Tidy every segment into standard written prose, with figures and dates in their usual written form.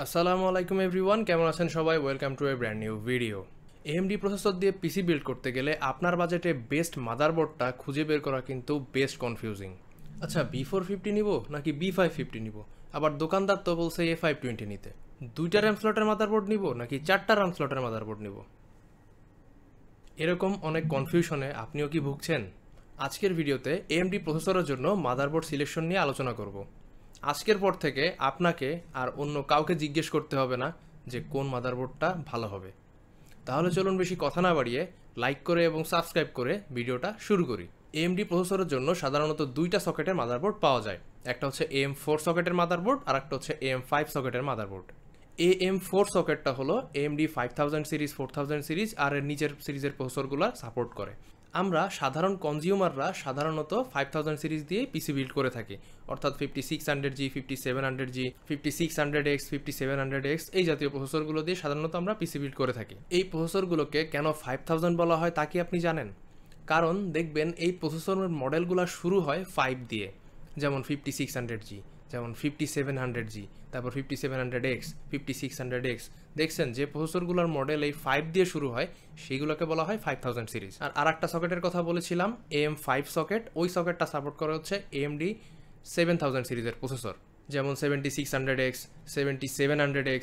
আসসালামু আলাইকুম এভরিওয়ান, কেমন আছেন সবাই? Welcome to A brand new video. AMD processor দিয়ে পিসি বিল্ড করতে গেলে আপনার বাজেটে বেস্ট মাদারবোর্ডটা খুঁজে বের করা কিন্তু বেস্ট কনফিউজিং। আচ্ছা, B450 নিব নাকি B550 নিব? আবার দোকানদার তো বলছে A520 নিতে। দুইটা র্যাম স্লটের মাদারবোর্ড নিব নাকি চারটা র্যাম স্লটের মাদারবোর্ড নিব? এরকম অনেক কনফিউশনে আপনিও কি ভুগছেন? আজকের ভিডিওতে AMD প্রসেসরের জন্য মাদারবোর্ড সিলেকশন নিয়ে আলোচনা করব। আজকের পর থেকে আপনাকে আর অন্য কাউকে জিজ্ঞেস করতে হবে না যে কোন মাদারবোর্ডটা ভালো হবে। তাহলে চলুন বেশি কথা না বাড়িয়ে লাইক করে এবং সাবস্ক্রাইব করে ভিডিওটা শুরু করি। AMD প্রসেসরের জন্য সাধারণত দুইটা সকেটের মাদারবোর্ড পাওয়া যায়। একটা হচ্ছে AM4 সকেটের মাদারবোর্ড আর একটা হচ্ছে AM5 সকেটের মাদারবোর্ড। AM4 সকেটটা হলো AMD 5000 সিরিজ, 4000 সিরিজ আর এর নিচের সিরিজের প্রসেসরগুলো সাপোর্ট করে। আমরা সাধারণ কনজিউমাররা সাধারণত 5000 সিরিজ দিয়ে পিসি বিল্ড করে থাকি, অর্থাৎ 5600G, 5700G, 5600X, 5700X এই জাতীয় প্রসেসরগুলো দিয়ে সাধারণত আমরা পিসি বিল্ড করে থাকি। এই প্রসেসরগুলোকে কেন 5000 বলা হয় তা কি আপনি জানেন? কারণ দেখবেন এই প্রসেসরের মডেলগুলো শুরু হয় 5 দিয়ে, যেমন 5600G, যেমন 5700G, তারপর 5700X, 5600X। দেখছেন যে প্রসেসরগুলোর মডেল এই 5 দিয়ে শুরু হয় সেইগুলোকে বলা হয় 5000 সিরিজ। আর একটা সকেটের কথা বলেছিলাম AM5 সকেট, ওই সকেটটা সাপোর্ট করে হচ্ছে AMD 7000 সিরিজের প্রসেসর, যেমন 7600X, 7700X,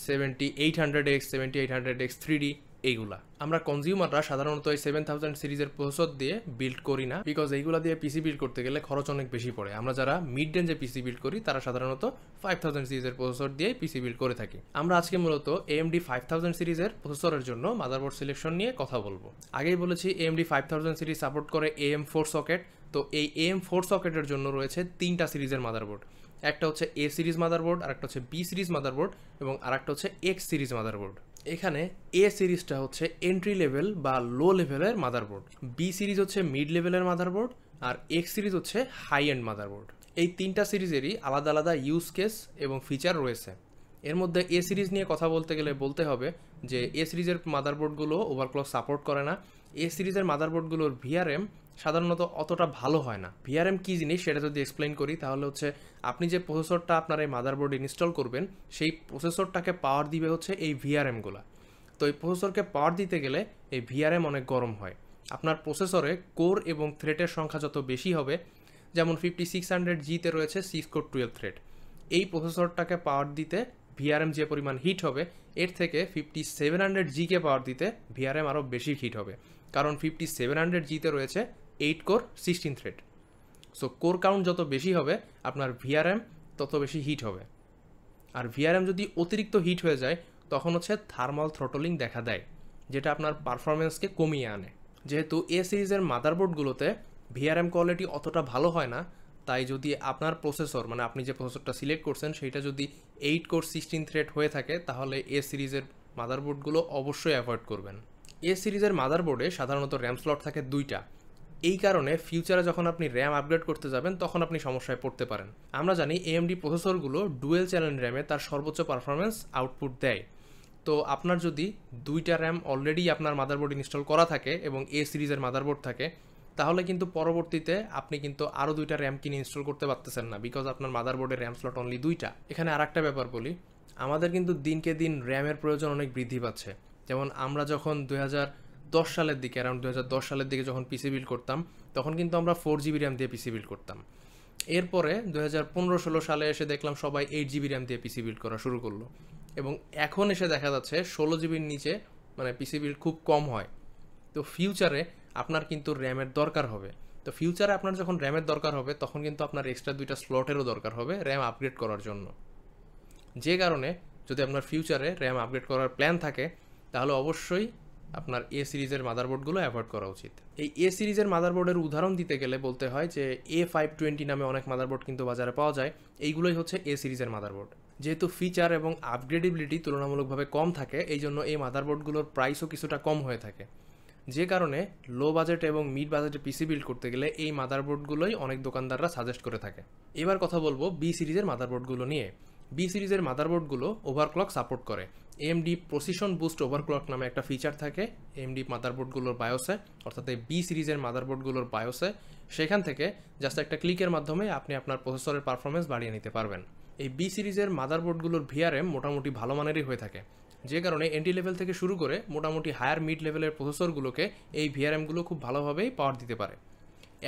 7800X, 7800X 3D এইগুলা। আমরা কনজিউমাররা সাধারণত এই 7000 সিরিজের প্রসেসর দিয়ে বিল্ড করি না, বিকজ এইগুলা দিয়ে পিসি বিল্ড করতে গেলে খরচ অনেক বেশি পড়ে। আমরা যারা মিড রেঞ্জে পিসি বিল্ড করি তারা সাধারণত 5000 সিরিজের প্রসেসর দিয়ে পিসি বিল্ড করে থাকি। আমরা আজকে মূলত AMD 5000 সিরিজের প্রসেসরের জন্য মাদারবোর্ড সিলেকশন নিয়ে কথা বলবো। আগেই বলেছি AMD 5000 সিরিজ সাপোর্ট করে AM4 সকেট। তো এই AM4 সকেটের জন্য রয়েছে তিনটা সিরিজের মাদারবোর্ড। একটা হচ্ছে A সিরিজ মাদারবোর্ড, আর একটা হচ্ছে B সিরিজ মাদারবোর্ড এবং আর একটা হচ্ছে X সিরিজ মাদারবোর্ড। এখানে A সিরিজটা হচ্ছে এন্ট্রি লেভেল বা লো লেভেলের মাদারবোর্ড, B সিরিজ হচ্ছে মিড লেভেলের মাদারবোর্ড আর X সিরিজ হচ্ছে হাই এন্ড মাদারবোর্ড। এই তিনটা সিরিজেরই আলাদা আলাদা ইউজ কেস এবং ফিচার রয়েছে। এর মধ্যে A সিরিজ নিয়ে কথা বলতে গেলে বলতে হবে যে A সিরিজের মাদারবোর্ডগুলো ওভারক্লক সাপোর্ট করে না। A সিরিজের মাদারবোর্ডগুলোর VRM সাধারণত অতটা ভালো হয় না। VRM কী জিনিস সেটা যদি এক্সপ্লেইন করি তাহলে হচ্ছে আপনি যে প্রসেসরটা আপনার এই মাদারবোর্ডে ইনস্টল করবেন সেই প্রসেসরটাকে পাওয়ার দিবে হচ্ছে এই VRMগুলো। তো এই প্রসেসরকে পাওয়ার দিতে গেলে এই VRM অনেক গরম হয়। আপনার প্রসেসরে কোর এবং থ্রেডের সংখ্যা যত বেশি হবে, যেমন 5600Gতে রয়েছে 6 কোর 12 থ্রেড, এই প্রসেসরটাকে পাওয়ার দিতে VRM যে পরিমাণ হিট হবে এর থেকে 5700Gকে পাওয়ার দিতে VRM আরও বেশি হিট হবে, কারণ 5700Gতে রয়েছে 8 core 16 thread. So core count যত বেশি হবে আপনার VRM তত বেশি হিট হবে। আর VRM যদি অতিরিক্ত হিট হয়ে যায় তখন হচ্ছে থার্মাল থ্রটলিং দেখা দেয়, যেটা আপনার পারফরমেন্সকে কমিয়ে আনে। যেহেতু A সিরিজের মাদারবোর্ডগুলোতে VRM কোয়ালিটি অতটা ভালো হয় না, তাই যদি আপনার প্রসেসর মানে আপনি যে প্রসেসরটা সিলেক্ট করছেন সেইটা যদি 8 কোর 16 থ্রেড হয়ে থাকে তাহলে A সিরিজের মাদারবোর্ডগুলো অবশ্যই অ্যাভয়েড করবেন। A সিরিজের মাদারবোর্ডে সাধারণত র্যাম স্লট থাকে দুইটা। এই কারণে ফিউচারে যখন আপনি র্যাম আপগ্রেড করতে যাবেন তখন আপনি সমস্যায় পড়তে পারেন। আমরা জানি AMD প্রসেসরগুলো ডুয়েল চ্যানেল র্যামে তার সর্বোচ্চ পারফরমেন্স আউটপুট দেয়। তো আপনার যদি দুইটা র্যাম অলরেডি আপনার মাদারবোর্ড ইনস্টল করা থাকে এবং A সিরিজের মাদারবোর্ড থাকে তাহলে কিন্তু পরবর্তীতে আপনি কিন্তু আরও দুইটা র্যাম কিনে ইনস্টল করতে পারতেছেন না, বিকজ আপনার মাদারবোর্ডের র্যাম স্লট অনলি দুইটা। এখানে আরেকটা ব্যাপার বলি, আমাদের কিন্তু দিনকে দিন র্যামের প্রয়োজন অনেক বৃদ্ধি পাচ্ছে। যেমন আমরা যখন 2010 সালের দিকে অ্যারাউন্ড 2010 সালের দিকে যখন পিসি বিল্ড করতাম তখন কিন্তু আমরা 4GB র্যাম দিয়ে পিসি বিল্ড করতাম। এরপরে 2015-16 সালে এসে দেখলাম সবাই 8GB র্যাম দিয়ে পিসি বিল্ড করা শুরু করলো এবং এখন এসে দেখা যাচ্ছে 16GBর নিচে মানে পিসি বিল্ড খুব কম হয়। তো ফিউচারে আপনার কিন্তু র্যামের দরকার হবে। তো ফিউচারে আপনার যখন র্যামের দরকার হবে তখন কিন্তু আপনার এক্সট্রা দুইটা স্লটেরও দরকার হবে র্যাম আপগ্রেড করার জন্য। যে কারণে যদি আপনার ফিউচারে র্যাম আপগ্রেড করার প্ল্যান থাকে তাহলে অবশ্যই আপনার A সিরিজের মাদারবোর্ডগুলো অ্যাভয়েড করা উচিত। এই A সিরিজের মাদারবোর্ডের উদাহরণ দিতে গেলে বলতে হয় যে A520 নামে অনেক মাদারবোর্ড কিন্তু বাজারে পাওয়া যায়। এইগুলোই হচ্ছে A সিরিজের মাদারবোর্ড। যেহেতু ফিচার এবং আপগ্রেডেবিলিটি তুলনামূলকভাবে কম থাকে এই জন্য এই মাদারবোর্ডগুলোর প্রাইসও কিছুটা কম হয়ে থাকে। যে কারণে লো বাজেট এবং মিড বাজেটে পিসি বিল্ড করতে গেলে এই মাদারবোর্ডগুলোই অনেক দোকানদাররা সাজেস্ট করে থাকে। এবার কথা বলবো B সিরিজের মাদারবোর্ডগুলো নিয়ে। B সিরিজের মাদারবোর্ডগুলো ওভারক্লক সাপোর্ট করে। AMD প্রিসিশন বুস্ট ওভারক্লক নামে একটা ফিচার থাকে AMD মাদারবোর্ডগুলোর বায়োসে, অর্থাৎ এই B সিরিজের মাদারবোর্ডগুলোর বায়োসে। সেখান থেকে জাস্ট একটা ক্লিকের মাধ্যমে আপনি আপনার প্রসেসরের পারফরমেন্স বাড়িয়ে নিতে পারবেন। এই বি সিরিজের মাদারবোর্ডগুলোর ভিআরএম মোটামুটি ভালো মানেরই হয়ে থাকে, যে কারণে এন্ট্রি লেভেল থেকে শুরু করে মোটামুটি হায়ার মিড লেভেলের প্রসেসরগুলোকে এই ভিআরএমগুলো খুব ভালোভাবেই পাওয়ার দিতে পারে।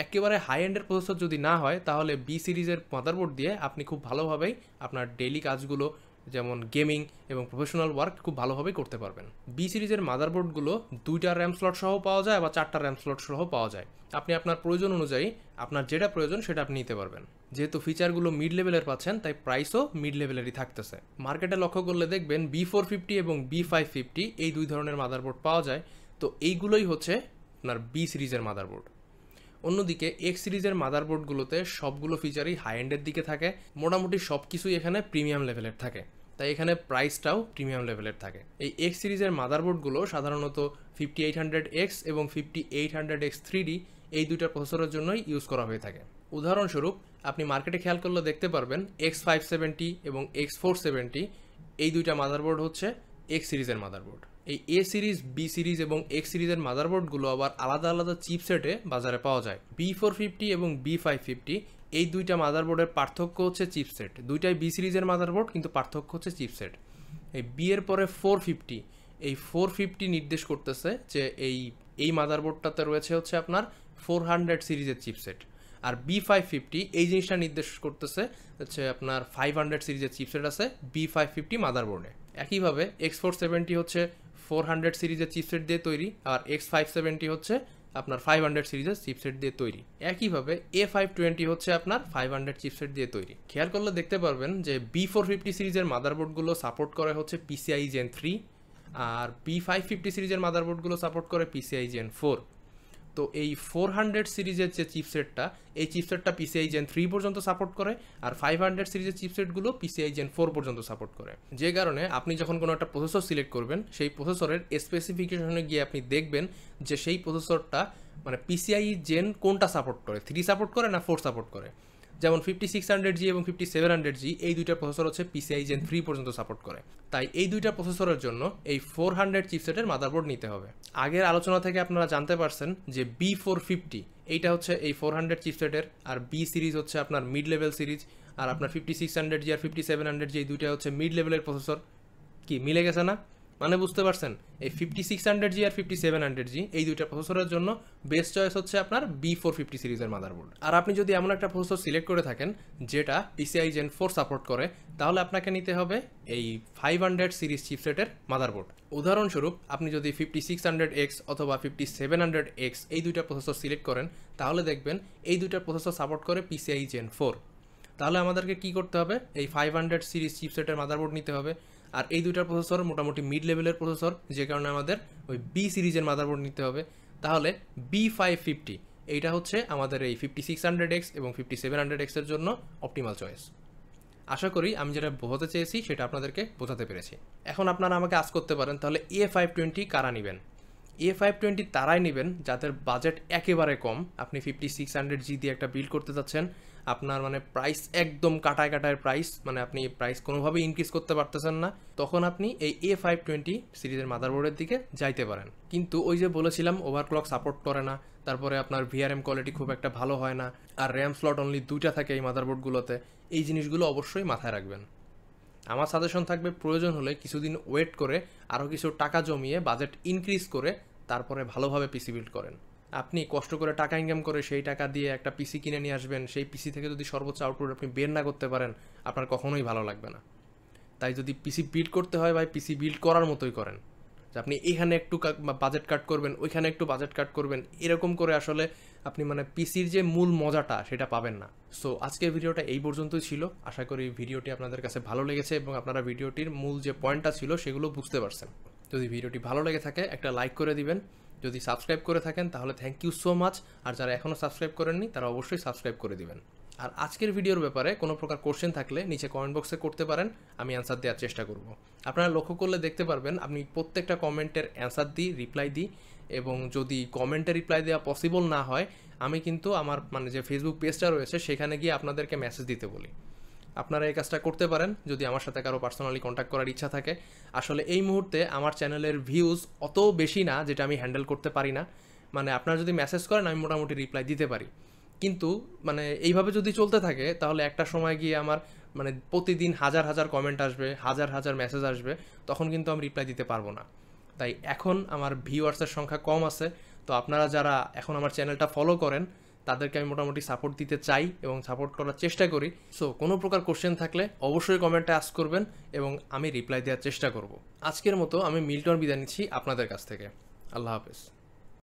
একেবারে হাই এন্ডের প্রসেসর যদি না হয় তাহলে বি সিরিজের মাদারবোর্ড দিয়ে আপনি খুব ভালোভাবেই আপনার ডেইলি কাজগুলো যেমন গেমিং এবং প্রফেশনাল ওয়ার্ক খুব ভালোভাবেই করতে পারবেন। বি সিরিজের মাদারবোর্ডগুলো 2টা র্যাম স্লট সহ পাওয়া যায়, আবার 4টা র্যাম স্লট সহ পাওয়া যায়। আপনি আপনার প্রয়োজন অনুযায়ী আপনার যেটা প্রয়োজন সেটা আপনি নিতে পারবেন। যেহেতু ফিচারগুলো মিড লেভেলের পাচ্ছেন তাই প্রাইসও মিড লেভেলেরই থাকতেছে। মার্কেটে লক্ষ্য করলে দেখবেন B450 এবং B550 এই দুই ধরনের মাদারবোর্ড পাওয়া যায়। তো এইগুলোই হচ্ছে আপনার বি সিরিজের মাদারবোর্ড। অন্যদিকে এক্স সিরিজের মাদারবোর্ডগুলোতে সবগুলো ফিচারই হাই এন্ডের দিকে থাকে, মোটামুটি সব কিছুই এখানে প্রিমিয়াম লেভেলের থাকে, তাই এখানে প্রাইসটাও প্রিমিয়াম লেভেলের থাকে। এই এক্স সিরিজের মাদারবোর্ডগুলো সাধারণত 5800X এবং 5800X 3D এই দুইটা প্রসেসরের জন্যই ইউজ করা হয়ে থাকে। উদাহরণস্বরূপ আপনি মার্কেটে খেয়াল করলে দেখতে পারবেন X570 এবং X470 এই দুইটা মাদারবোর্ড হচ্ছে এক্স সিরিজের মাদারবোর্ড। এই এ সিরিজ, বি সিরিজ এবং এক্স সিরিজের মাদারবোর্ডগুলো আবার আলাদা আলাদা চিপসেটে বাজারে পাওয়া যায়। B450 এবং B550 এই দুইটা মাদারবোর্ডের পার্থক্য হচ্ছে চিপসেট। দুইটাই বি সিরিজের মাদারবোর্ড, কিন্তু পার্থক্য হচ্ছে চিপসেট। এই বি এর পরে 450, এই 450 নির্দেশ করতেছে যে এই মাদারবোর্ডটাতে রয়েছে হচ্ছে আপনার 400 সিরিজের চিপসেট। আর B550 এই জিনিসটা নির্দেশ করতেছে হচ্ছে আপনার 500 সিরিজের চিপসেট আছে B550 মাদারবোর্ডে। একইভাবে X470 হচ্ছে 400 সিরিজের চিপসেট দিয়ে তৈরি, আর X570 হচ্ছে আপনার 500 সিরিজের চিপসেট দিয়ে তৈরি। একইভাবে A520 হচ্ছে আপনার 500 চিপসেট দিয়ে তৈরি। খেয়াল করলে দেখতে পারবেন যে B450 সিরিজের মাদারবোর্ডগুলো সাপোর্ট করে হচ্ছে PCIe Gen 3, আর B550 সিরিজের মাদারবোর্ডগুলো সাপোর্ট করে PCIe Gen 4। তো এই 400 সিরিজের যে চিপসেটটা, এই চিপসেটটা PCIe Gen 3 পর্যন্ত সাপোর্ট করে, আর 500 সিরিজের চিপসেটগুলো PCIe Gen 4 পর্যন্ত সাপোর্ট করে। যে কারণে আপনি যখন কোনো একটা প্রসেসর সিলেক্ট করবেন, সেই প্রসেসরের স্পেসিফিকেশনে গিয়ে আপনি দেখবেন যে সেই প্রসেসরটা মানে PCIe Gen কোনটা সাপোর্ট করে, 3 সাপোর্ট করে না 4 সাপোর্ট করে। যেমন 5600G এবং 5700G এই দুইটা প্রসেসর হচ্ছে PCIe Gen 3 পর্যন্ত সাপোর্ট করে। তাই এই দুইটা প্রসেসরের জন্য এই 400 চিপসেটের মাদারবোর্ড নিতে হবে। আগের আলোচনা থেকে আপনারা জানতে পারছেন যে B450 এইটা হচ্ছে এই 400 চিপসেটের, আর বি সিরিজ হচ্ছে আপনার মিড লেভেল সিরিজ, আর আপনার 5600G আর 5700G এই দুইটা হচ্ছে মিড লেভেলের প্রসেসর। কি মিলে গেছে না? মানে বুঝতে পারছেন, এই 5600G আর 5700G এই দুইটা প্রসেসরের জন্য বেস্ট চয়েস হচ্ছে আপনার B450 সিরিজের মাদারবোর্ড। আর আপনি যদি এমন একটা প্রসেসর সিলেক্ট করে থাকেন যেটা PCIe Gen 4 সাপোর্ট করে, তাহলে আপনাকে নিতে হবে এই 500 সিরিজ চিপসেটের মাদারবোর্ড। উদাহরণস্বরূপ আপনি যদি 5600X অথবা 5700X এই দুইটা প্রসেসর সিলেক্ট করেন, তাহলে দেখবেন এই দুইটা প্রসেসর সাপোর্ট করে PCIe Gen 4। তাহলে আমাদেরকে কি করতে হবে, এই 500 সিরিজ চিপসেটের মাদারবোর্ড নিতে হবে। আর এই দুইটার প্রসেসর মোটামুটি মিড লেভেলের প্রসেসর, যে কারণে আমাদের ওই বি সিরিজের মাদারবোর্ড নিতে হবে। তাহলে B550 এইটা হচ্ছে আমাদের এই 5600X এবং 5700X এর জন্য অপটিমাল চয়েস। আশা করি আমি যেটা বোঝাতে চেয়েছি সেটা আপনাদেরকে বোঝাতে পেরেছি। এখন আপনারা আমাকে আজ করতে পারেন তাহলে A520 কারা নেবেন। A520 তারাই নেবেন যাদের বাজেট একেবারে কম। আপনি 5600G দিয়ে একটা বিল্ড করতে যাচ্ছেন, আপনার মানে প্রাইস একদম কাটায় কাটায় প্রাইস, মানে আপনি প্রাইস কোনোভাবেই ইনক্রিজ করতে পারতেছেন না, তখন আপনি এই A520 সিরিজের মাদারবোর্ডের দিকে যাইতে পারেন। কিন্তু ওই যে বলেছিলাম ওভারক্লক সাপোর্ট করে না, তারপরে আপনার ভিআরএম কোয়ালিটি খুব একটা ভালো হয় না, আর র্যাম স্লট অনলি 2টা থাকে এই মাদারবোর্ডগুলোতে। এই জিনিসগুলো অবশ্যই মাথায় রাখবেন। আমার সাজেশন থাকবে প্রয়োজন হলে কিছুদিন ওয়েট করে আরও কিছু টাকা জমিয়ে বাজেট ইনক্রিজ করে তারপরে ভালোভাবে পিসি বিল্ড করেন। আপনি কষ্ট করে টাকা ইনকাম করে সেই টাকা দিয়ে একটা পিসি কিনে নিয়ে আসবেন, সেই পিসি থেকে যদি সর্বোচ্চ আউটপুট আপনি বের না করতে পারেন, আপনার কখনোই ভালো লাগবে না। তাই যদি পিসি বিল্ড করতে হয় ভাই, পিসি বিল্ড করার মতোই করেন, যে আপনি এখানে একটু বাজেট কাট করবেন, ওইখানে একটু বাজেট কাট করবেন, এরকম করে আসলে আপনি মানে পিসির যে মূল মজাটা সেটা পাবেন না। সো আজকের ভিডিওটা এই পর্যন্তই ছিল। আশা করি ভিডিওটি আপনাদের কাছে ভালো লেগেছে এবং আপনারা ভিডিওটির মূল যে পয়েন্টটা ছিল সেগুলো বুঝতে পারছেন। যদি ভিডিওটি ভালো লেগে থাকে একটা লাইক করে দিবেন, যদি সাবস্ক্রাইব করে থাকেন তাহলে থ্যাংক ইউ সো মাচ, আর যারা এখনও সাবস্ক্রাইব করেননি তারা অবশ্যই সাবস্ক্রাইব করে দিবেন। আর আজকের ভিডিওর ব্যাপারে কোনো প্রকার কোশ্চেন থাকলে নিচে কমেন্ট বক্সে করতে পারেন, আমি অ্যান্সার দেওয়ার চেষ্টা করব। আপনারা লক্ষ্য করলে দেখতে পারবেন আমি প্রত্যেকটা কমেন্টের অ্যান্সার দিই, রিপ্লাই দিই, এবং যদি কমেন্টে রিপ্লাই দেওয়া পসিবল না হয় আমি কিন্তু আমার মানে যে ফেসবুক পেজটা রয়েছে সেখানে গিয়ে আপনাদেরকে মেসেজ দিতে বলি। আপনারা এই কাজটা করতে পারেন যদি আমার সাথে কারো পার্সোনালি কন্ট্যাক্ট করার ইচ্ছা থাকে। আসলে এই মুহূর্তে আমার চ্যানেলের ভিউজ অত বেশি না যেটা আমি হ্যান্ডেল করতে পারি না, মানে আপনারা যদি মেসেজ করেন আমি মোটামুটি রিপ্লাই দিতে পারি, কিন্তু মানে এইভাবে যদি চলতে থাকে তাহলে একটা সময় গিয়ে আমার মানে প্রতিদিন হাজার হাজার কমেন্ট আসবে, হাজার হাজার মেসেজ আসবে, তখন কিন্তু আমি রিপ্লাই দিতে পারবো না। তাই এখন আমার ভিউয়ার্সের সংখ্যা কম আছে, তো আপনারা যারা এখন আমার চ্যানেলটা ফলো করেন তাদেরকে আমি মোটামুটি সাপোর্ট দিতে চাই এবং সাপোর্ট করার চেষ্টা করি। সো কোনো প্রকার কোশ্চেন থাকলে অবশ্যই কমেন্টে আস্ক করবেন এবং আমি রিপ্লাই দেওয়ার চেষ্টা করব। আজকের মতো আমি মিল্টন বিদায় নিচ্ছি আপনাদের কাছ থেকে। আল্লাহ হাফেজ।